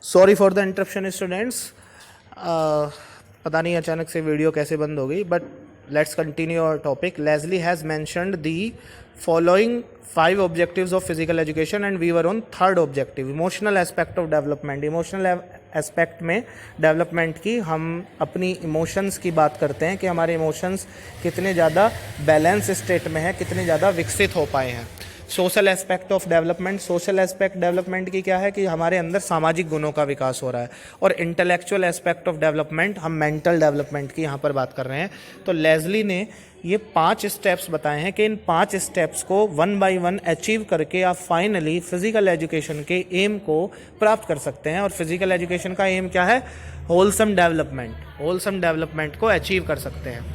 Sorry for the interruption students. पता नहीं अचानक से वीडियो कैसे बंद हो गई, but let's continue our topic. Leslie has mentioned the following 5 objectives of physical education and we were on third objective, emotional aspect of development. Emotional aspect में development की हम अपनी इमोशंस की बात करते हैं कि हमारे इमोशंस कितने ज़्यादा बैलेंस स्टेट में है, कितने ज़्यादा विकसित हो पाए हैं. Social aspect of development, social aspect development की क्या है कि हमारे अंदर सामाजिक गुणों का विकास हो रहा है. और इंटेलेक्चुअल एस्पेक्ट ऑफ डेवलपमेंट, हम मेंटल डेवलपमेंट की यहाँ पर बात कर रहे हैं. तो लेस्ली ने ये 5 स्टेप्स बताए हैं कि इन 5 स्टेप्स को 1 बाय 1 अचीव करके आप फाइनली फिजिकल एजुकेशन के एम को प्राप्त कर सकते हैं. और फिजिकल एजुकेशन का एम क्या है? Wholesome development. होलसम डेवलपमेंट को अचीव कर सकते हैं.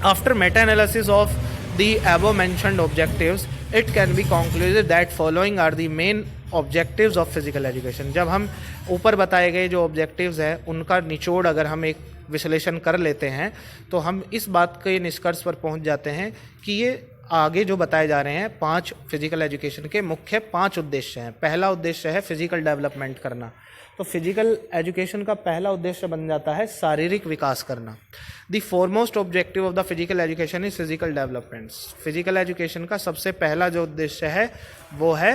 After Meta analysis of the above mentioned objectives, it can be concluded that following are the main objectives of physical education. जब हम ऊपर बताए गए जो objectives हैं उनका निचोड़ अगर हम एक विश्लेषण कर लेते हैं तो हम इस बात के निष्कर्ष पर पहुंच जाते हैं कि ये आगे जो बताए जा रहे हैं 5 फिजिकल एजुकेशन के मुख्य 5 उद्देश्य हैं. पहला उद्देश्य है फिजिकल डेवलपमेंट करना. तो फिजिकल एजुकेशन का पहला उद्देश्य बन जाता है शारीरिक विकास करना. The foremost objective of the physical education is physical development. Physical education का सबसे पहला जो उद्देश्य है वो है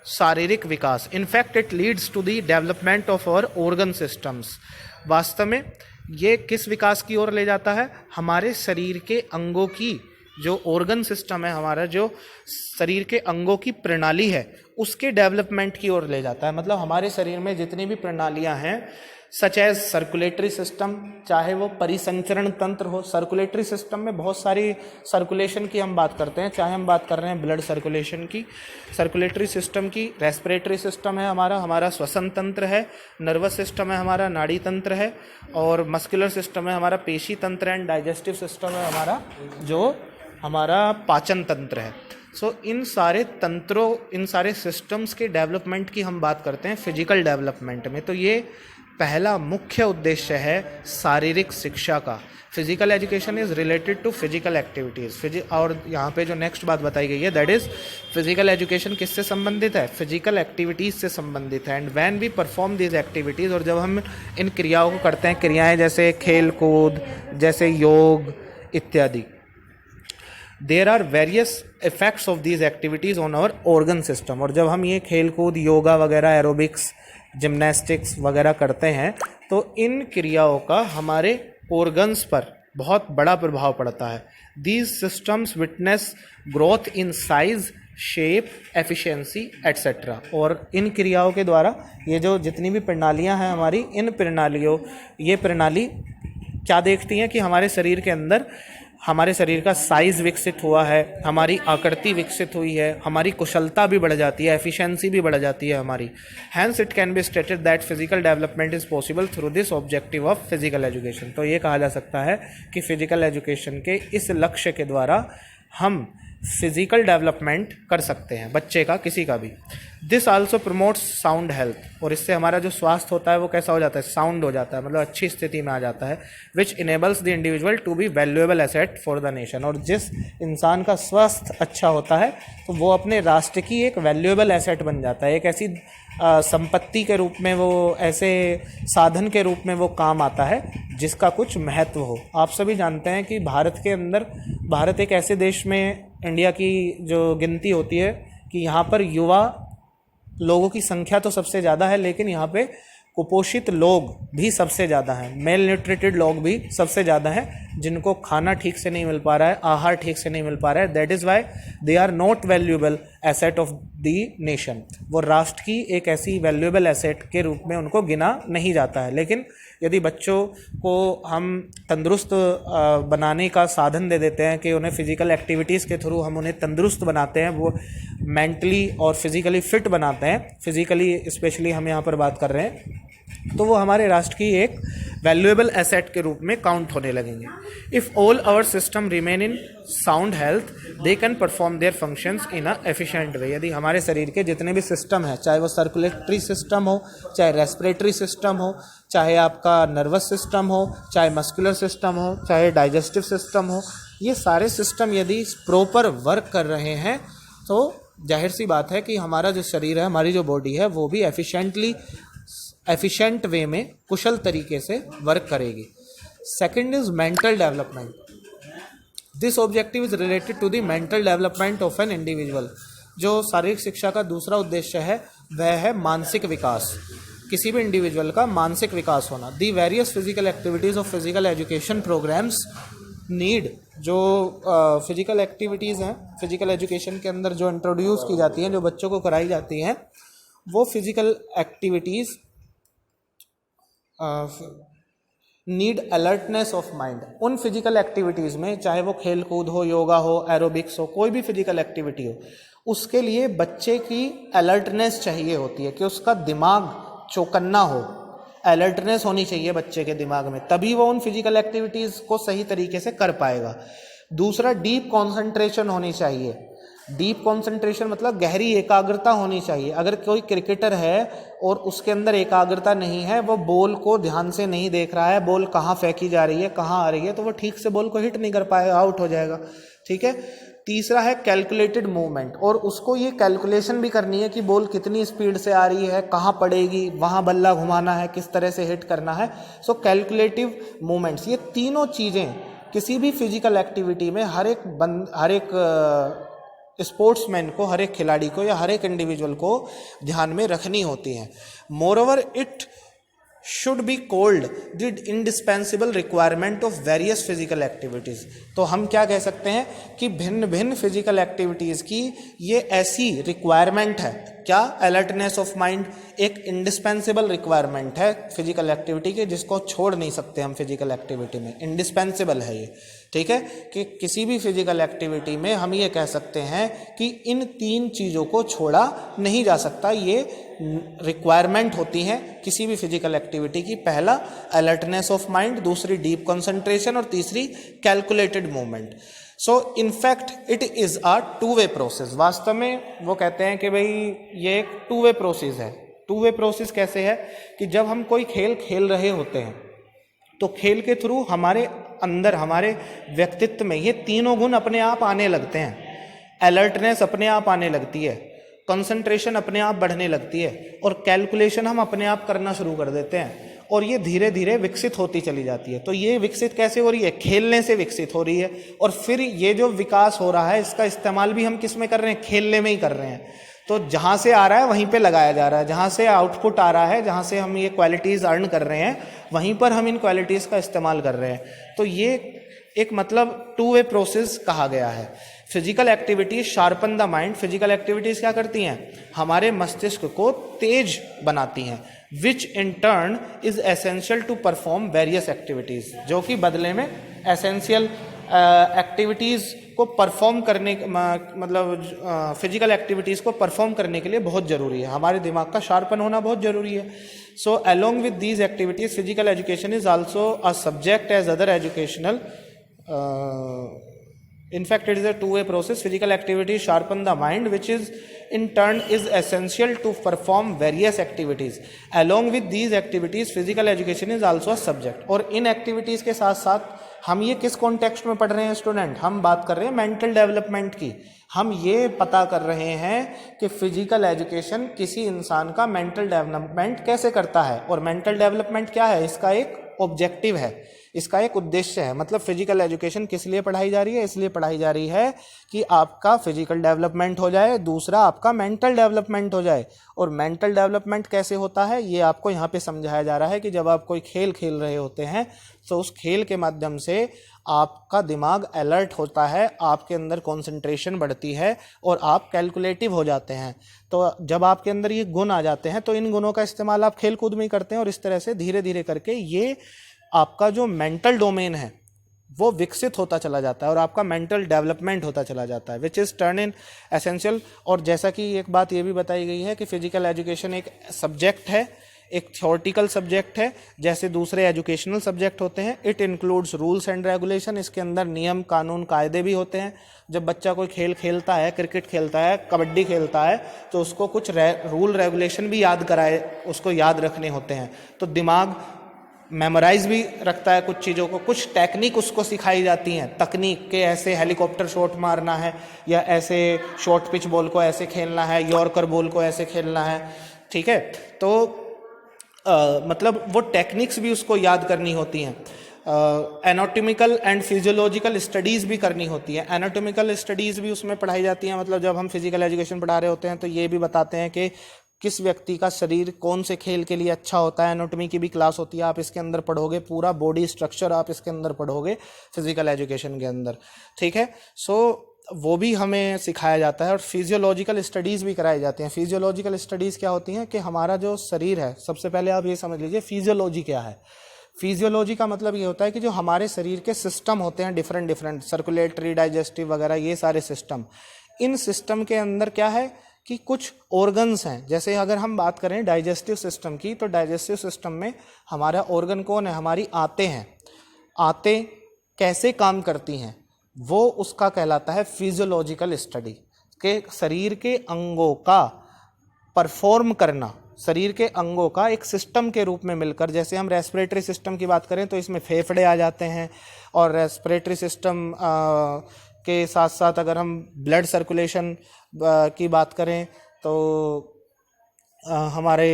शारीरिक विकास. In fact it leads to the development of our organ systems. वास्तव में ये किस विकास की ओर ले जाता है? हमारे शरीर के अंगों की जो ऑर्गन सिस्टम है, हमारा जो शरीर के अंगों की प्रणाली है उसके डेवलपमेंट की ओर ले जाता है. मतलब हमारे शरीर में जितनी भी प्रणालियां हैं, सच एज सर्कुलेटरी सिस्टम, चाहे वो परिसंचरण तंत्र हो. सर्कुलेटरी सिस्टम में बहुत सारी सर्कुलेशन की हम बात करते हैं, चाहे हम बात कर रहे हैं ब्लड सर्कुलेशन की, सर्कुलेटरी सिस्टम की. रेस्पिरेटरी सिस्टम है हमारा श्वसन तंत्र है. नर्वस सिस्टम है हमारा, नाड़ी तंत्र है. और मस्कुलर सिस्टम है हमारा, पेशी तंत्र. एंड डाइजेस्टिव सिस्टम है हमारा, जो हमारा पाचन तंत्र है. सो इन सारे तंत्रों, इन सारे सिस्टम्स के डेवलपमेंट की हम बात करते हैं फिजिकल डेवलपमेंट में. तो ये पहला मुख्य उद्देश्य है शारीरिक शिक्षा का. Physical education is related to physical activities. और यहाँ पे जो नेक्स्ट बात बताई गई है दैट इज़ फिजिकल एजुकेशन किससे संबंधित है? फिजिकल एक्टिविटीज़ से संबंधित है. And when we perform these activities, और जब हम इन क्रियाओं को करते हैं, क्रियाएँ जैसे खेल कूद, जैसे योग इत्यादि, there are various effects of these activities on our organ system. और जब हम ये खेल कूद, योगा वगैरह, एरोबिक्स, जिम्नास्टिक्स वगैरह करते हैं तो इन क्रियाओं का हमारे ऑर्गन्स पर बहुत बड़ा प्रभाव पड़ता है. These systems witness growth in size, shape, efficiency etcetera. और इन क्रियाओं के द्वारा ये जो जितनी भी प्रणालियां हैं हमारी, इन प्रणालियों, ये प्रणाली क्या देखती हैं कि हमारे शरीर के अंदर हमारे शरीर का साइज़ विकसित हुआ है, हमारी आकृति विकसित हुई है, हमारी कुशलता भी बढ़ जाती है, एफिशिएंसी भी बढ़ जाती है हमारी. Hence it can be stated that physical development is possible through this objective of physical education. तो ये कहा जा सकता है कि फिजिकल एजुकेशन के इस लक्ष्य के द्वारा हम फिजिकल डेवलपमेंट कर सकते हैं, बच्चे का, किसी का भी. This also promotes sound health. और इससे हमारा जो स्वास्थ्य होता है वो कैसा हो जाता है? साउंड हो जाता है, मतलब अच्छी स्थिति में आ जाता है. Which enables the individual to be valuable asset for the nation. और जिस इंसान का स्वास्थ्य अच्छा होता है तो वो अपने राष्ट्र की एक वैल्यूएबल एसेट बन जाता है. एक ऐसी संपत्ति के रूप में, वो ऐसे साधन के रूप में वो काम आता है जिसका कुछ महत्व हो. आप सभी जानते हैं कि भारत के अंदर, भारत एक ऐसे देश में इंडिया की जो गिनती होती है कि यहाँ पर युवा लोगों की संख्या तो सबसे ज़्यादा है, लेकिन यहाँ पे कुपोषित लोग भी सबसे ज़्यादा हैं, मेल न्यूट्रिटेड लोग भी सबसे ज़्यादा हैं, जिनको खाना ठीक से नहीं मिल पा रहा है, आहार ठीक से नहीं मिल पा रहा है. That is why they are not valuable asset of the nation. वो राष्ट्र की एक ऐसी वैल्यूएबल एसेट के रूप में उनको गिना नहीं जाता है. लेकिन यदि बच्चों को हम तंदुरुस्त बनाने का साधन दे देते हैं कि उन्हें फिजिकल एक्टिविटीज़ के थ्रू हम उन्हें तंदुरुस्त बनाते हैं, वो मेंटली और फिजिकली फिट बनाते हैं, फिजिकली स्पेशली हम यहाँ पर बात कर रहे हैं, तो वो हमारे राष्ट्र की एक वैल्यूएबल एसेट के रूप में काउंट होने लगेंगे. If all our system remain in sound health, they can perform their functions in a efficient way. यदि हमारे शरीर के जितने भी सिस्टम हैं, चाहे वो सर्कुलेटरी सिस्टम हो, चाहे रेस्पिरेटरी सिस्टम हो, चाहे आपका नर्वस सिस्टम हो, चाहे मस्कुलर सिस्टम हो, चाहे डाइजेस्टिव सिस्टम हो, ये सारे सिस्टम यदि प्रॉपर वर्क कर रहे हैं तो जाहिर सी बात है कि हमारा जो शरीर है, हमारी जो बॉडी है, वो भी एफिशिएंटली एफिशिएंट वे में, कुशल तरीके से वर्क करेगी। Second is mental development. This objective is related to the mental development of an individual. जो शारीरिक शिक्षा का दूसरा उद्देश्य है वह है मानसिक विकास, किसी भी इंडिविजुअल का मानसिक विकास होना। The various physical activities of physical education programmes need, जो फिजिकल एक्टिविटीज़ हैं फिजिकल एजुकेशन के अंदर जो इंट्रोड्यूस की जाती हैं, जो बच्चों को कराई जाती हैं, वो physical activities need alertness of mind. उन फिजिकल एक्टिविटीज़ में, चाहे वो खेल कूद हो, योगा हो, एरोबिक्स हो, कोई भी फिजिकल एक्टिविटी हो, उसके लिए बच्चे की अलर्टनेस चाहिए होती है कि उसका दिमाग चौकन्ना हो, अलर्टनेस होनी चाहिए बच्चे के दिमाग में, तभी वो उन फिजिकल एक्टिविटीज़ को सही तरीके से कर पाएगा। दूसरा, डीप कॉन्सेंट्रेशन होनी चाहिए। डीप कॉन्सेंट्रेशन मतलब गहरी एकाग्रता होनी चाहिए। अगर कोई क्रिकेटर है और उसके अंदर एकाग्रता नहीं है, वो बॉल को ध्यान से नहीं देख रहा है, बॉल कहाँ फेंकी जा रही है, कहाँ आ रही है, तो वो ठीक से बॉल को हिट नहीं कर पाएगा, आउट हो जाएगा। ठीक है। तीसरा है कैलकुलेटेड मूवमेंट, और उसको ये कैलकुलेशन भी करनी है कि बॉल कितनी स्पीड से आ रही है, कहाँ पड़ेगी, वहाँ बल्ला घुमाना है, किस तरह से हिट करना है। सो कैलकुलेटिव मूवमेंट्स, ये तीनों चीज़ें किसी भी फिजिकल एक्टिविटी में हर एक स्पोर्ट्समैन को, हर एक खिलाड़ी को या हर एक इंडिविजुअल को ध्यान में रखनी होती हैं। Moreover it should be called the indispensable requirement of various physical activities. तो हम क्या कह सकते हैं कि भिन्न भिन्न फिजिकल एक्टिविटीज़ की ये ऐसी रिक्वायरमेंट है, क्या, अलर्टनेस ऑफ माइंड एक इंडिस्पेंसिबल रिक्वायरमेंट है फिजिकल एक्टिविटी की, जिसको छोड़ नहीं सकते हम फिजिकल एक्टिविटी में, इंडिस्पेंसिबल है ये। ठीक है, कि किसी भी फिजिकल एक्टिविटी में हम ये कह सकते हैं कि इन तीन चीज़ों को छोड़ा नहीं जा सकता, ये रिक्वायरमेंट होती हैं किसी भी फिजिकल एक्टिविटी की। पहला अलर्टनेस ऑफ माइंड, दूसरी डीप कंसंट्रेशन, और तीसरी calculated movement. So in fact it is a two way process. वास्तव में वो कहते हैं कि भाई ये एक टू वे प्रोसेस है। टू वे प्रोसेस कैसे है कि जब हम कोई खेल खेल रहे होते हैं तो खेल के थ्रू हमारे अंदर, हमारे व्यक्तित्व में ये तीनों गुण अपने आप आने लगते हैं। अलर्टनेस अपने आप आने लगती है, कंसंट्रेशन अपने आप बढ़ने लगती है, और कैलकुलेशन हम अपने आप करना शुरू कर देते हैं, और ये धीरे धीरे विकसित होती चली जाती है। तो ये विकसित कैसे हो रही है? खेलने से विकसित हो रही है। और फिर ये जो विकास हो रहा है, इसका इस्तेमाल भी हम किस में कर रहे हैं? खेलने में ही कर रहे हैं। तो जहाँ से आ रहा है वहीं पे लगाया जा रहा है, जहाँ से आउटपुट आ रहा है, जहाँ से हम ये क्वालिटीज़ अर्न कर रहे हैं, वहीं पर हम इन क्वालिटीज़ का इस्तेमाल कर रहे हैं। तो ये एक मतलब टू वे प्रोसेस कहा गया है। Physical activities sharpen the mind. Physical activities क्या करती हैं? हमारे मस्तिष्क को तेज बनाती हैं। Which in turn is essential to perform various activities, जो कि बदले में एसेंशियल एक्टिविटीज़ को परफॉर्म करने, मतलब फिजिकल एक्टिविटीज़ को परफॉर्म करने के लिए बहुत ज़रूरी है। हमारे दिमाग का शार्पन होना बहुत ज़रूरी है। So along with these activities physical education is also a subject as other educational. In fact, it is a two-way process. Physical activities sharpen the mind, which is in turn is essential to perform various activities. Along with these activities, physical education is also a subject. और इन activities के साथ साथ हम ये किस context में पढ़ रहे हैं स्टूडेंट? हम बात कर रहे हैं मेंटल डेवलपमेंट की। हम ये पता कर रहे हैं कि फिजिकल एजुकेशन किसी इंसान का मेंटल डेवलपमेंट कैसे करता है, और मेंटल डेवलपमेंट क्या है, इसका एक ऑब्जेक्टिव है, इसका एक उद्देश्य है। मतलब फिजिकल एजुकेशन किस लिए पढ़ाई जा रही है? इसलिए पढ़ाई जा रही है कि आपका फिजिकल डेवलपमेंट हो जाए, दूसरा आपका मेंटल डेवलपमेंट हो जाए। और मेंटल डेवलपमेंट कैसे होता है ये आपको यहाँ पे समझाया जा रहा है कि जब आप कोई खेल खेल रहे होते हैं तो उस खेल के माध्यम से आपका दिमाग अलर्ट होता है, आपके अंदर कंसंट्रेशन बढ़ती है और आप कैलकुलेटिव हो जाते हैं। तो जब आपके अंदर ये गुण आ जाते हैं तो इन गुणों का इस्तेमाल आप खेल कूद में ही करते हैं, और इस तरह से धीरे धीरे करके ये आपका जो मेंटल डोमेन है वो विकसित होता चला जाता है और आपका मेंटल डेवलपमेंट होता चला जाता है, which is turn in essential. और जैसा कि एक बात ये भी बताई गई है कि फिजिकल एजुकेशन एक सब्जेक्ट है, एक थ्योरेटिकल सब्जेक्ट है, जैसे दूसरे एजुकेशनल सब्जेक्ट होते हैं। It includes rules and regulation, इसके अंदर नियम कानून कायदे भी होते हैं। जब बच्चा कोई खेल खेलता है, क्रिकेट खेलता है, कबड्डी खेलता है, तो उसको कुछ रूल रेगुलेशन भी याद कराए, उसको याद रखने होते हैं। तो दिमाग मेमोराइज भी रखता है कुछ चीज़ों को, कुछ टेक्निक उसको सिखाई जाती हैं, तकनीक के ऐसे हेलीकॉप्टर शॉट मारना है, या ऐसे शॉर्ट पिच बॉल को ऐसे खेलना है, यॉर्कर बॉल को ऐसे खेलना है। ठीक है, तो मतलब वो टेक्निक्स भी उसको याद करनी होती हैं। एनाटॉमिकल एंड फिजियोलॉजिकल स्टडीज़ भी करनी होती है। एनाटॉमिकल स्टडीज़ भी उसमें पढ़ाई जाती हैं, मतलब जब हम फिजिकल एजुकेशन पढ़ा रहे होते हैं तो ये भी बताते हैं कि किस व्यक्ति का शरीर कौन से खेल के लिए अच्छा होता है। एनाटॉमी की भी क्लास होती है, आप इसके अंदर पढ़ोगे, पूरा बॉडी स्ट्रक्चर आप इसके अंदर पढ़ोगे फिजिकल एजुकेशन के अंदर, ठीक है। सो वो भी हमें सिखाया जाता है और फिजियोलॉजिकल स्टडीज़ भी कराई जाती हैं। फिजियोलॉजिकल स्टडीज़ क्या होती हैं कि हमारा जो शरीर है, सबसे पहले आप ये समझ लीजिए फिजियोलॉजी क्या है। फिजियोलॉजी का मतलब ये होता है कि जो हमारे शरीर के सिस्टम होते हैं डिफरेंट सर्कुलेटरी, डाइजेस्टिव वगैरह, ये सारे सिस्टम, इन सिस्टम के अंदर क्या है कि कुछ ऑर्गन्स हैं। जैसे अगर हम बात करें डाइजेस्टिव सिस्टम की, तो डाइजेस्टिव सिस्टम में हमारा ऑर्गन कौन है, हमारी आंतें हैं। आंतें कैसे काम करती हैं वो उसका कहलाता है फिजियोलॉजिकल स्टडी, के शरीर के अंगों का परफॉर्म करना, शरीर के अंगों का एक सिस्टम के रूप में मिलकर। जैसे हम रेस्पिरेटरी सिस्टम की बात करें तो इसमें फेफड़े आ जाते हैं, और रेस्पिरेटरी सिस्टम के साथ साथ अगर हम ब्लड सर्कुलेशन की बात करें तो हमारे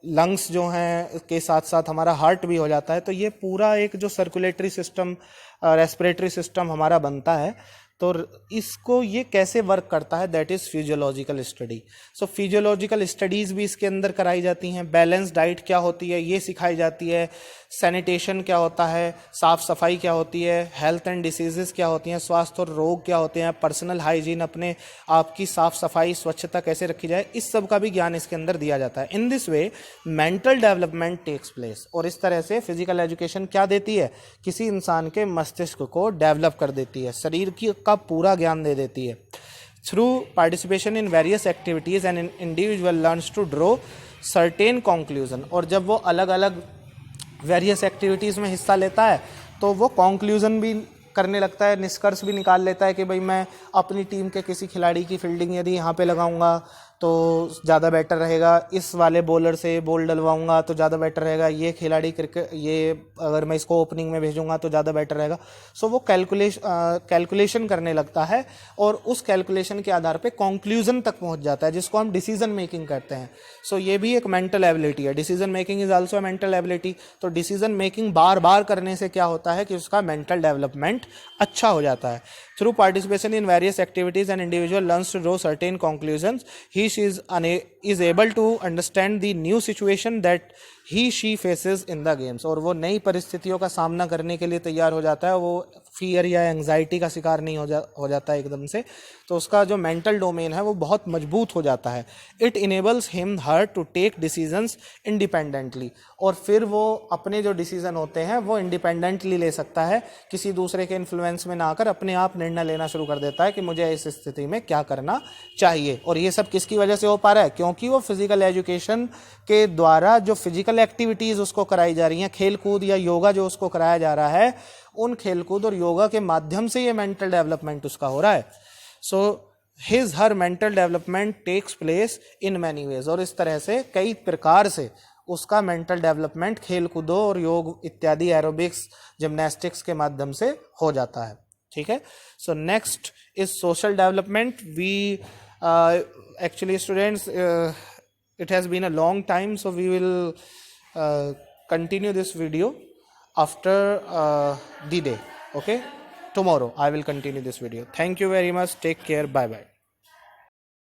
लंग्स जो हैं के साथ साथ हमारा हार्ट भी हो जाता है। तो ये पूरा एक जो सर्कुलेटरी सिस्टम, रेस्पिरेटरी सिस्टम हमारा बनता है, तो इसको ये कैसे वर्क करता है, that is physiological study. So physiological studies भी इसके अंदर कराई जाती हैं। बैलेंस डाइट क्या होती है ये सिखाई जाती है। सैनिटेशन क्या होता है, साफ़ सफाई क्या होती है, हेल्थ एंड डिसीजेस क्या होती हैं, स्वास्थ्य और रोग क्या होते हैं, पर्सनल हाइजीन, अपने आप की साफ़ सफाई स्वच्छता कैसे रखी जाए, इस सब का भी ज्ञान इसके अंदर दिया जाता है। In this way mental development takes place. और इस तरह से फिजिकल एजुकेशन क्या देती है, किसी इंसान के मस्तिष्क को डेवलप कर देती है, शरीर की का पूरा ज्ञान दे देती है। Through participation in various activities and individual learns to draw certain conclusion. और जब वो अलग अलग वेरियस एक्टिविटीज़ में हिस्सा लेता है तो वो कंक्लूजन भी करने लगता है, निष्कर्ष भी निकाल लेता है कि भाई मैं अपनी टीम के किसी खिलाड़ी की फील्डिंग यदि यहाँ पे लगाऊंगा तो ज़्यादा बेटर रहेगा, इस वाले बॉलर से बॉल डलवाऊंगा तो ज़्यादा बेटर रहेगा, ये खिलाड़ी क्रिकेट, ये अगर मैं इसको ओपनिंग में भेजूंगा तो ज़्यादा बेटर रहेगा। सो वो कैलकुलेशन करने लगता है और उस कैलकुलेशन के आधार पे कंक्लूजन तक पहुंच जाता है, जिसको हम डिसीजन मेकिंग करते हैं। सो ये भी एक मेंटल एबिलिटी है। Decision making is also a mental ability. तो डिसीजन मेकिंग बार बार करने से क्या होता है कि उसका मेंटल डेवलपमेंट अच्छा हो जाता है। Through participation in various activities and individual learns to draw certain conclusions, he she is able to understand the new situation that he she faces in the games। और वो नई परिस्थितियों का सामना करने के लिए तैयार हो जाता है, वो फियर या एंग्जाइटी का शिकार नहीं हो जाता है एकदम से। तो उसका जो मेंटल डोमेन है वो बहुत मजबूत हो जाता है। It enables him her to take decisions independently. और फिर वो अपने जो डिसीजन होते हैं वो इंडिपेंडेंटली ले सकता है, किसी दूसरे के इन्फ्लुएंस में ना आकर अपने आप निर्णय लेना शुरू कर देता है कि मुझे इस स्थिति में क्या करना चाहिए। और ये सब किसकी वजह से हो पा रहा है, क्योंकि वो फिजिकल एजुकेशन के द्वारा जो फिजिकल एक्टिविटीज़ उसको कराई जा रही हैं, खेल कूद या योगा जो उसको कराया जा रहा है, उन खेल कूद और योगा के माध्यम से ये मेंटल डेवलपमेंट उसका हो रहा है। So his her mental development takes place in many ways. और इस तरह से कई प्रकार से उसका मेंटल डेवलपमेंट खेल कूदों और योग इत्यादि एरोबिक्स, जिम्नास्टिक्स के माध्यम से हो जाता है, ठीक है। So next is social development. We actually students, it has been a long time, so we will continue this video after the day, okay? Tomorrow I will continue this video. Thank you very much, take care, bye bye.